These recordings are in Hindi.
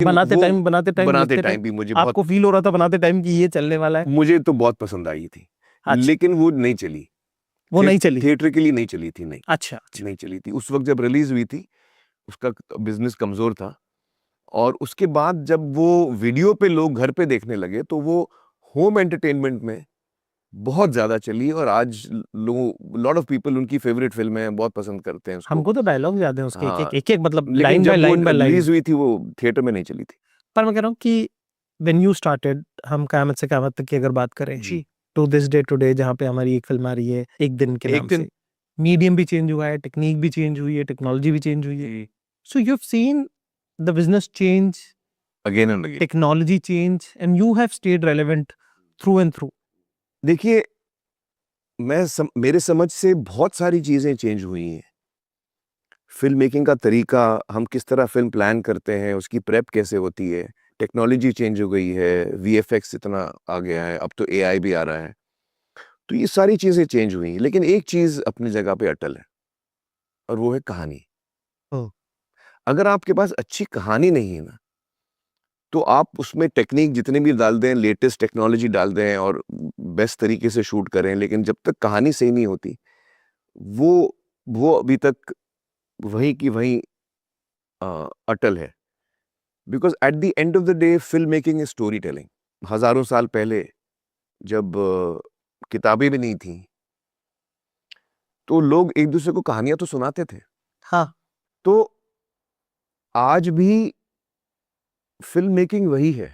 बनाते वो टाइम बनाते टाइम भी मुझे बहुत, आपको फील हो रहा था बनाते टाइम कि ये चलने वाला है? मुझे तो बहुत पसंद आई थी। अच्छा, लेकिन वो नहीं चली, वो नहीं चली। थिएटर के लिए नहीं चली थी, नहीं अच्छा अच्छा। नहीं चली थी। उस वक्त जब रिलीज हुई थी उसका बिजनेस कमजोर था, और उसके बाद जब वो वीडियो पे लोग घर पे देखने लगे तो वो होम एंटरटेनमेंट में बहुत ज्यादा चली, और आज लोग, लॉट ऑफ पीपल उनकी फेवरेट फिल्म है, बहुत पसंद करते हैं उसको। हमको तो डायलॉग याद है उसके, हाँ, एक मतलब लेकिन लाइन बाय जब वो लाइन बाय लाइन। रिलीज हुई थी वो थिएटर में नहीं चली थी। पर मैं कह रहा हूँ कि व्हेन यू स्टार्टेड, हम क़यामत से क़यामत तक की अगर बात करें जी, टू दिस डे टुडे, जहाँ पे हमारी एक फिल्म आ रही है एक दिन के एक नाम दिन, से, मीडियम भी चेंज हुआ है, टेक्निक भी चेंज हुई है, टेक्नोलॉजी भी चेंज हुई है। So you have seen the business change, again and again. Technology change, and you have stayed relevant through and through. देखिए, मेरे समझ से बहुत सारी चीजें चेंज हुई हैं। फिल्म मेकिंग का तरीका, हम किस तरह फिल्म प्लान करते हैं, उसकी प्रेप कैसे होती है, टेक्नोलॉजी चेंज हो गई है, वीएफएक्स इतना आ गया है, अब तो एआई भी आ रहा है। तो ये सारी चीजें चेंज हुई हैं, लेकिन एक चीज अपनी जगह पे अटल है, और वो है कहानी। ओह, अगर आपके पास अच्छी कहानी नहीं है ना, तो आप उसमें टेक्निक जितने भी डाल दें, लेटेस्ट टेक्नोलॉजी डाल दें और बेस्ट तरीके से शूट करें, लेकिन जब तक कहानी सही नहीं होती, वो वो अभी तक वहीं की वहीं अटल है। Because at the end of the day film making is story telling. हजारों साल पहले जब किताबें भी नहीं थी, तो लोग एक दूसरे को कहानियां तो सुनाते थे। हाँ, तो आज भी फिल्म मेकिंग वही है,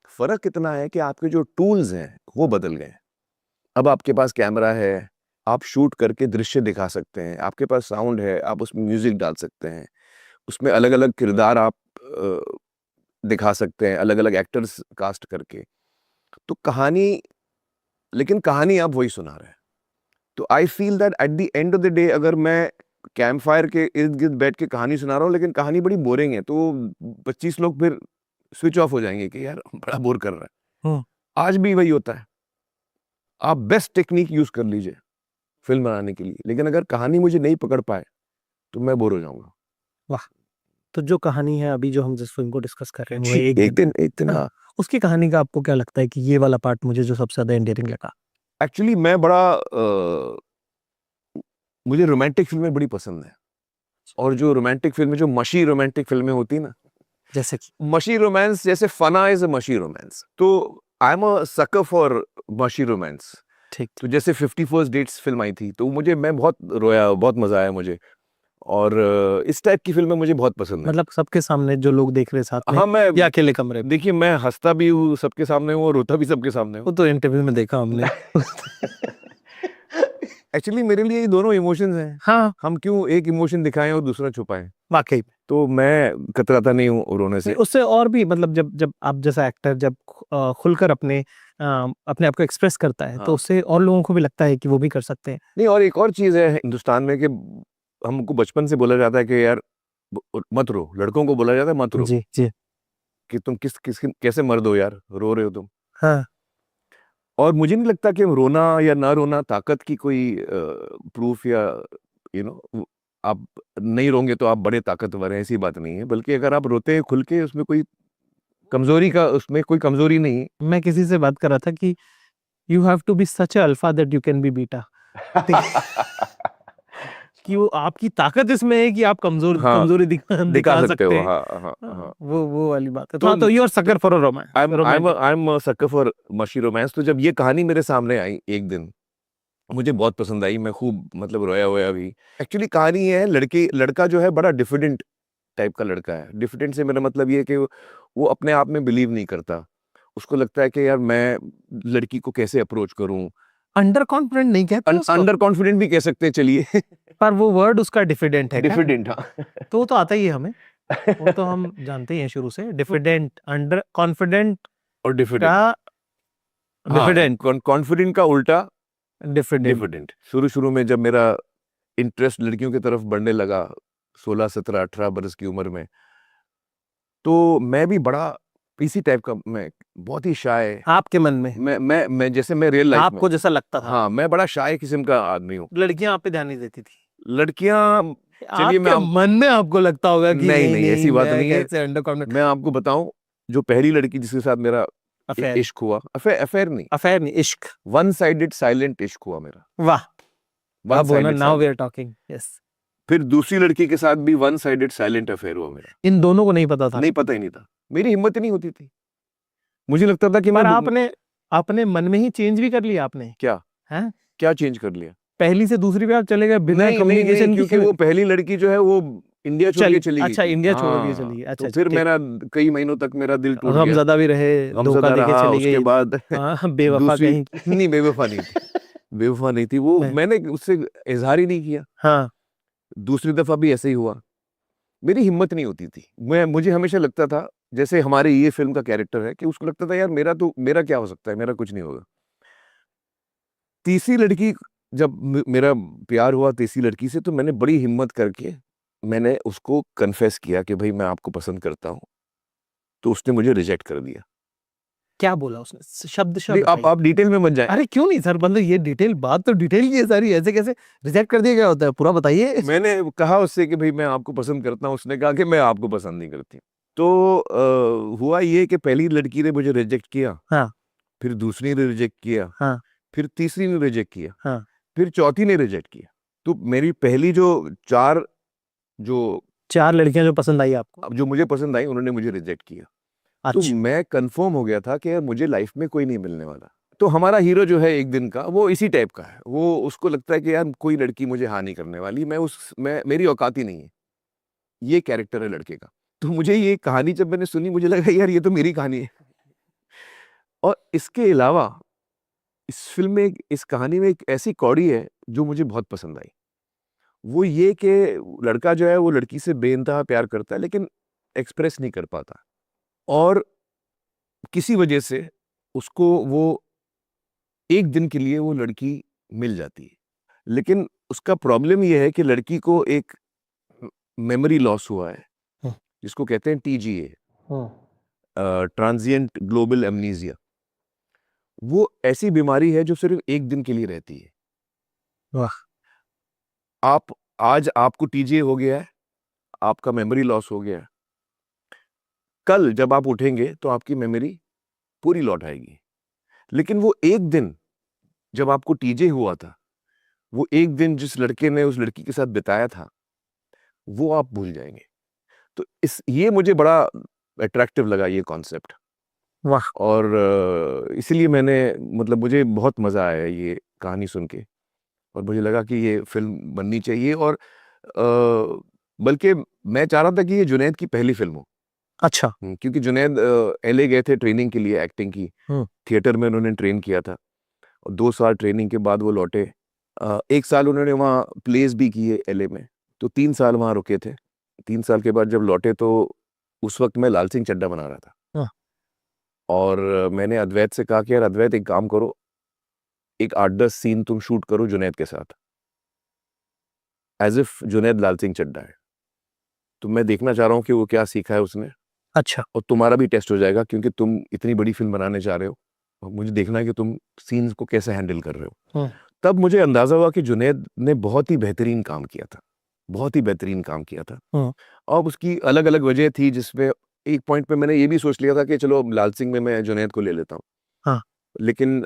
फर्क इतना है कि आपके जो टूल्स हैं वो बदल गए हैं। अब आपके पास कैमरा है, आप शूट करके दृश्य दिखा सकते हैं, आपके पास साउंड है, आप उसमें म्यूजिक डाल सकते हैं, उसमें अलग अलग किरदार आप दिखा सकते हैं, अलग अलग एक्टर्स कास्ट करके। तो कहानी, लेकिन कहानी आप वही सुना रहे हैं। तो I feel that at the end of the day, अगर मैं कैंप फायर के इर्द गिर्द बैठ के कहानी सुना रहा हूँ लेकिन कहानी बड़ी बोरिंग है, तो 25 लोग फिर स्विच ऑफ हो जाएंगे कि यार बड़ा बोर कर रहा है। हम्म, आज भी वही होता है, आप बेस्ट टेक्निक यूज कर लीजिए फिल्म बनाने के लिए, लेकिन अगर कहानी मुझे नहीं पकड़ पाए तो मैं बोर हो जाऊंगा। वाह। तो जो कहानी है अभी जो हम जिस फिल्म को डिस्कस कर रहे हैं वो है एक एक दिन। दिन, एक दिन, हाँ, हाँ। उसकी कहानी का आपको क्या लगता है कि ये वाला पार्ट मुझे जो सबसे ज्यादा एंडियरिंग लगा? एक्चुअली मैं बड़ा मुझे रोमांटिक फिल्में बड़ी पसंद है, और जो रोमांटिक फिल्में, जो मशी रोमांटिक फिल्में होती है ना, जैसे कि मशी रोमांस, जैसे फना इज अ मशी रोमांस, तो आई am a sucker for mushy romance. ठीक, तो जैसे 51 डेट्स फिल्म आई थी, तो मैं बहुत रोया, बहुत मजा आया मुझे, और इस टाइप की फिल्में मुझे बहुत पसंद है। मतलब सबके सामने जो लोग देख रहे साथ में, हाँ, मैं, या अकेले कमरे में? देखिए, मैं हंसता भी हूँ सबके सामने हूँ और रोता भी सबके सामने वो हूँ। तो इंटरव्यू में देखा हमने। एक्चुअली मेरे लिए ये दोनों इमोशंस हैं, हाँ, हम क्यों एक इमोशन दिखाएं और दूसरा छुपाएं। वाकई में। तो मैं कतराता नहीं हूँ रोने नहीं, से। उससे और भी मतलब जब जब आप जैसा एक्टर जब खुलकर अपने आप को एक्सप्रेस करता है, तो हाँ, उससे और लोगों को भी लगता है कि वो भी कर सकते हैं। नहीं, और एक और चीज है हिंदुस्तान में कि हमको बचपन से बोला जाता है कि यार मत रो, लड़कों को बोला जाता है मत रो, जी जी। कि तुम कैसे मर्द हो यार, रो रहे हो तुम। हाँ, और मुझे नहीं लगता कि रोना या ना रोना ताकत की कोई प्रूफ, या यू नो आप नहीं रोंगे तो आप बड़े ताकतवर हैं, ऐसी बात नहीं है। बल्कि अगर आप रोते हैं खुल के, उसमें कोई कमजोरी नहीं है। मैं किसी से बात कर रहा था कि you have to be such a alpha that you can be beta. कि वो आपकी ताकत इसमें है कि आप हाँ, कमजोरी दिखा दिखा सकते सकते हो, हैं। हाँ, हाँ, हाँ, हाँ। वो वाली बात है। तो तो हाँ, तो you are sucker for a romantic. I am a sucker for mushy romance. तो जब ये कहानी मेरे सामने आई एक दिन, मुझे बहुत पसंद आई, मैं खूब मतलब रोया हुआ भी। एक्चुअली कहानी ये है, लड़का जो है बड़ा डिफिडेंट टाइप का लड़का है। डिफिडेंट से मेरा मतलब ये है कि वो अपने आप में बिलीव नहीं करता। उसको लगता है कि यार मैं लड़की को कैसे अप्रोच करूं। अंडर कॉन्फिडेंट नहीं कहते उसको, अंडर कॉन्फिडेंट भी कह सकते हैं, चलिए। पर वो वर्ड उसका डिफिडेंट है क्या? डिफिडेंट, हाँ। तो वो तो आता ही है हमें, वो तो हम जानते ही हैं शुरू से। डिफिडेंट, अंडर कॉन्फिडेंट और का डिफिडेंट, हाँ, डिफिडेंट, कॉन्फिडेंट का उल्टा डिफिडेंट। डिफिडेंट। शुरू शुरू में जब मेरा इंटरेस्ट लड़कियों की तरफ बढ़ने लगा, 16 17 18 बरस की उम्र में, तो मैं भी बड़ा इसी टाइप का, मैं बहुत ही शाय, आपके मन में, मैं जैसे मैं रियल लाइफ में, आपको जैसा लगता था, हाँ, मैं बड़ा शाय किस्म का आदमी हूँ। लड़कियां आप पे ध्यान नहीं देती थी? लड़कियां चलिए मैं आपके मन में आपको लगता होगा कि नहीं नहीं ऐसी बात मैं नहीं है। कैसे अंडर कॉन्फिडेंट। मैं आपको बताऊं, जो पहली लड़की जिसके साथ मेरा अफेयर, इश्क हुआ, अफेयर नहीं, अफेयर नहीं, इश्क। वन साइडेड साइलेंट इश्क हुआ मेरा, वाह, वन अब बोला sided now we silent. Are talking. Yes, फिर दूसरी लड़की के साथ भी वन साइडेड साइलेंट अफेयर हुआ मेरा। इन दोनों को नहीं पता था। नहीं, पता ही नहीं था, मेरी हिम्मत ही नहीं होती थी। मुझे लगता था कि पर मैं आपने अपने मन में ही चेंज भी कर लिया आपने, क्या हैं? क्या चेंज कर लिया? पहली से दूसरी पे आप चले गए बिना नहीं नहीं नहीं, कम्युनिकेशन क्योंकि वो पहली लड़की जो है वो इंडिया छोड़ चल, के चली गई अच्छा थी। इंडिया छोड़ के हाँ, चली गई, अच्छा तो फिर ठीक। मेरा कई महीनों तक मेरा दिल टूट गया, गमज़दा भी रहे, धोखा गमज़दा देके रहा। चली उसके गई। बाद हाँ, बेवफा दूसरी कहीं की। नहीं, बेवफा नहीं थी, बेवफा नहीं थी वो, मैं- मैंने उससे इजहार ही नहीं किया। हाँ, दूसरी दफा भी ऐसे ही हुआ, मेरी हिम्मत नहीं होती थी। मुझे हमेशा लगता था, जैसे हमारे ये फिल्म का कैरेक्टर है, कि उसको लगता था यार मेरा क्या हो सकता है, मेरा कुछ नहीं होगा। तीसरी लड़की, जब मेरा प्यार हुआ तीसरी लड़की से, तो मैंने बड़ी हिम्मत करके मैंने उसको कन्फेस किया कि भाई मैं आपको पसंद करता हूँ, तो उसने मुझे रिजेक्ट कर दिया। क्या बोला उसने? शब्द नहीं, शब्द बताइए। आप डिटेल में मत जाए। अरे क्यों नहीं सर, मतलब ये डिटेल बात तो डिटेल की है सारी, ऐसे कैसे रिजेक्ट कर दिया? क्या होता है पूरा बताइए। मैंने कहा उससे कि भाई मैं आपको पसंद करता हूँ, उसने कहा कि मैं आपको पसंद नहीं करती। तो हुआ ये कि पहली लड़की ने मुझे रिजेक्ट किया, हाँ, फिर दूसरी ने रिजेक्ट किया, हाँ, फिर तीसरी ने रिजेक्ट किया, हाँ। फिर चौथी ने रिजेक्ट किया। तो मेरी पहली जो 4 जो 4 लड़कियां जो पसंद आई आपको। जो मुझे पसंद आई, उन्होंने मुझे रिजेक्ट किया। तो अच्छा, मैं कंफर्म हो गया था कि यार मुझे लाइफ में कोई नहीं मिलने वाला। तो हमारा हीरो जो है एक दिन का, वो इसी टाइप का है। वो उसको लगता है कि यार कोई लड़की मुझे हाँ नहीं करने वाली, मैं मेरी औकात ही नहीं है। ये कैरेक्टर है लड़के का। तो मुझे ये कहानी जब मैंने सुनी, मुझे लगा यार ये तो मेरी कहानी है। और इसके अलावा इस फ़िल्म में इस कहानी में एक ऐसी कौड़ी है जो मुझे बहुत पसंद आई। वो ये कि लड़का जो है वो लड़की से बेइंतहा प्यार करता है, लेकिन एक्सप्रेस नहीं कर पाता, और किसी वजह से उसको वो एक दिन के लिए वो लड़की मिल जाती है। लेकिन उसका प्रॉब्लम ये है कि लड़की को एक मेमोरी लॉस हुआ है, हम्म, जिसको कहते हैं टीजीए, हम्म, ट्रांजिएंट ग्लोबल एमनीसिया। वो ऐसी बीमारी है जो सिर्फ एक दिन के लिए रहती है। वाह, आप आज आपको टीजीए हो गया है, आपका मेमोरी लॉस हो गया है, कल जब आप उठेंगे तो आपकी मेमोरी पूरी लौट आएगी। लेकिन वो एक दिन जब आपको टीजे हुआ था, वो एक दिन जिस लड़के ने उस लड़की के साथ बिताया था, वो आप भूल जाएंगे। तो ये मुझे बड़ा अट्रैक्टिव लगा ये कॉन्सेप्ट। वाह। और इसीलिए मैंने, मतलब मुझे बहुत मज़ा आया ये कहानी सुन के, और मुझे लगा कि ये फिल्म बननी चाहिए। और बल्कि मैं चाह रहा था कि ये जुनैद की पहली फिल्म हो। अच्छा। क्योंकि जुनैद एलए गए थे ट्रेनिंग के लिए, एक्टिंग की, हम्म, थिएटर में उन्होंने ट्रेन किया था, और 2 साल ट्रेनिंग के बाद वो लौटे। 1 साल उन्होंने वहाँ प्लेस भी किए एलए में, तो 3 साल वहाँ रुके थे। 3 साल के बाद जब लौटे, तो उस वक्त मैं लाल सिंह चड्ढा बना रहा था। हाँ, और मैंने अद्वैत से कहा कि यार अद्वैत, एक काम करो, एक 8-10 सीन तुम शूट करो जुनैद के साथ, एज इफ जुनैद लाल सिंह चड्ढा है। तो मैं देखना चाह रहा हूँ कि वो क्या सीखा है उसने, अच्छा। और तुम्हारा भी टेस्ट हो जाएगा, क्योंकि तुम इतनी बड़ी फिल्म बनाने जा रहे हो, और मुझे देखना है कि तुम सीन्स को कैसे हैंडल कर रहे हो। हम्म, तब मुझे अंदाजा हुआ कि जुनैद ने बहुत ही बेहतरीन काम किया था, बहुत ही बेहतरीन काम किया था। हम्म, और उसकी अलग अलग वजह थी, जिसमें एक पॉइंट पे मैंने ये भी सोच लिया था कि चलो लाल सिंह में मैं जुनैद को ले लेता हूँ, हाँ, लेकिन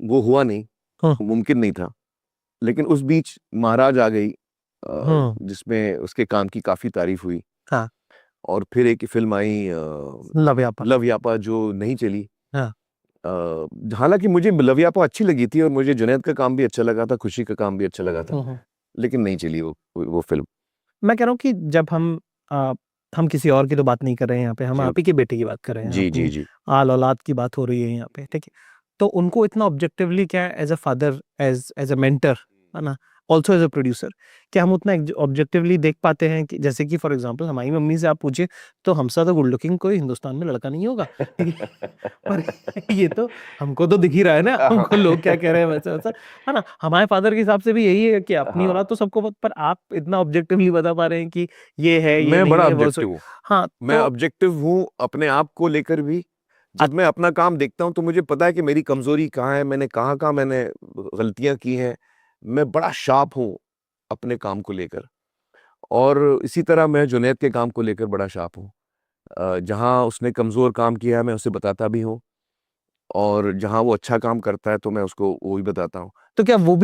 वो हुआ नहीं, हम्म, मुमकिन नहीं था। लेकिन उस बीच महाराज आ गई, हम्म, जिसमें उसके काम की काफ़ी तारीफ हुई। हाँ, और फिर एक फिल्म आई लव यापा। लव यापा, जो नहीं चली। हाँ, हालांकि मुझे लव यापा अच्छी लगी थी, और मुझे जुनैद का काम भी अच्छा लगा था, खुशी का काम भी अच्छा लगा था, हम्म। लेकिन नहीं चली वो फिल्म। मैं कह रहा हूँ कि जब हम किसी और की तो बात नहीं कर रहे हैं यहाँ पे, हम जी आप ही के बेटे की बात कर रहे हैं, जी जी अपनी जी। आल औलाद की बात हो रही है यहाँ पे, ठीक है? तो उनको इतना ऑब्जेक्टिवली, क्या as a father, as as a mentor, है ना, ऑल्सो एज अ प्रोड्यूसर, क्या हम उतना ऑब्जेक्टिवली देख पाते हैं कि जैसे कि फॉर एग्जांपल हमारी मम्मी से आप पूछिए, तो हमसे तो गुड लुकिंग कोई हिंदुस्तान में लड़का नहीं होगा। पर ये तो हमको तो दिख ही रहा है ना, हमको लोग क्या कह रहे हैं वैसा वैसा, है ना? हमारे फादर के हिसाब से भी यही है कि अपनी हाँ, औलाद तो सबको पर आप इतना ऑब्जेक्टिवली बता पा रहे हैं कि ये है, ये मैं नहीं बड़ा है, वो ऑब्जेक्टिव हूँ। हाँ, मैं तो ऑब्जेक्टिव हूँ अपने आप को लेकर भी। जब मैं अपना काम देखता हूँ, तो मुझे पता है कि मेरी कमजोरी कहाँ है, मैंने कहाँ गलतियां की हैं। मैं बड़ा शार्प हूँ अपने काम को लेकर। और इसी तरह मैं जुनैद के काम को लेकर बड़ा शार्प हूँ। जहाँ उसने कमज़ोर काम किया है मैं उसे बताता भी हूँ, और जहाँ वो अच्छा काम करता है तो मैं उसको वो भी बताता हूँ। तो क्या वो भी